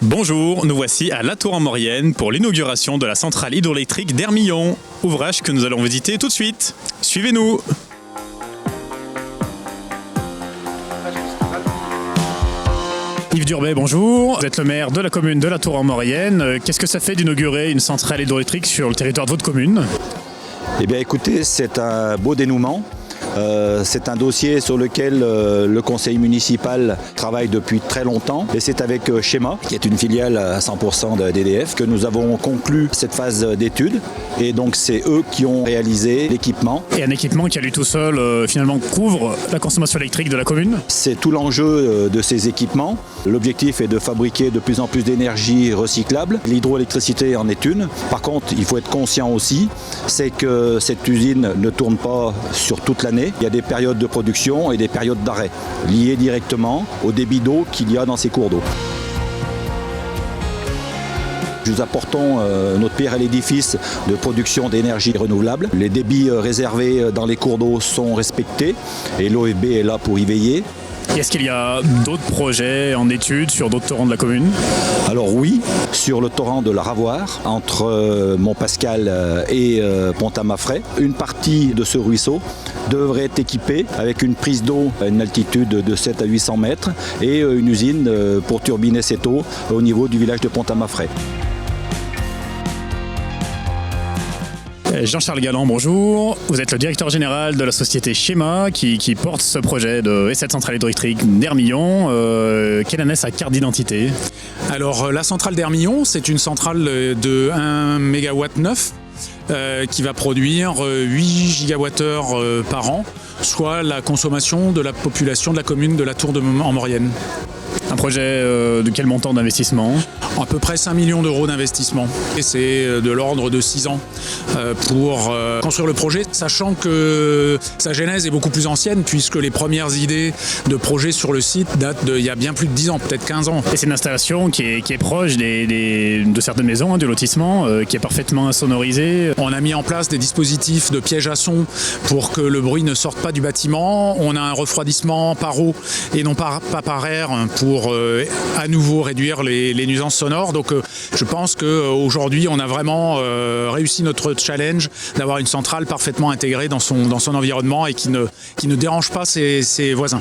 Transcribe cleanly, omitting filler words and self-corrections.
Bonjour, nous voici à La Tour-en-Maurienne pour l'inauguration de la centrale hydroélectrique d'Hermillon, ouvrage que nous allons visiter tout de suite. Suivez-nous. Yves Durbet, bonjour. Vous êtes le maire de la commune de La Tour-en-Maurienne. Qu'est-ce que ça fait d'inaugurer une centrale hydroélectrique sur le territoire de votre commune? Eh bien écoutez, c'est un beau dénouement. C'est un dossier sur lequel le conseil municipal travaille depuis très longtemps et c'est avec Schéma, qui est une filiale à 100% d'EDF, que nous avons conclu cette phase d'études et donc c'est eux qui ont réalisé l'équipement. Et un équipement qui à lui tout seul finalement couvre la consommation électrique de la commune? C'est tout l'enjeu de ces équipements. L'objectif est de fabriquer de plus en plus d'énergie recyclable. L'hydroélectricité en est une. Par contre, il faut être conscient aussi, c'est que cette usine ne tourne pas sur toute l'année. Il y a des périodes de production et des périodes d'arrêt, liées directement au débit d'eau qu'il y a dans ces cours d'eau. Nous apportons notre pierre à l'édifice de production d'énergie renouvelable. Les débits réservés dans les cours d'eau sont respectés et l'OFB est là pour y veiller. Est-ce qu'il y a d'autres projets en études sur d'autres torrents de la commune? Alors oui, sur le torrent de la Ravoir, entre Montpascal et Pont-à-Mafray, une partie de ce ruisseau devrait être équipée avec une prise d'eau à une altitude de 7 à 800 mètres et une usine pour turbiner cette eau au niveau du village de Pont-à-Mafray. Jean-Charles Galland, bonjour. Vous êtes le directeur général de la société Schéma qui porte ce projet de cette centrale hydroélectrique d'Hermillon. Quelle en est sa carte d'identité? Alors la centrale d'Hermillon, c'est une centrale de 1 MW 9 qui va produire 8 gigawattheures par an, soit la consommation de la population de la commune de la Tour-en-Maurienne. Un projet de quel montant d'investissement? À peu près 5 millions d'euros d'investissement. Et c'est de l'ordre de 6 ans pour construire le projet, sachant que sa genèse est beaucoup plus ancienne puisque les premières idées de projet sur le site datent d'il y a bien plus de 10 ans, peut-être 15 ans. Et c'est une installation qui est proche de certaines maisons, du lotissement, qui est parfaitement insonorisée. On a mis en place des dispositifs de piège à son pour que le bruit ne sorte pas du bâtiment. On a un refroidissement par eau et non pas par air pour à nouveau réduire les nuisances sonores. Donc je pense qu'aujourd'hui on a vraiment réussi notre challenge d'avoir une centrale parfaitement intégrée dans son environnement et qui ne dérange pas ses voisins.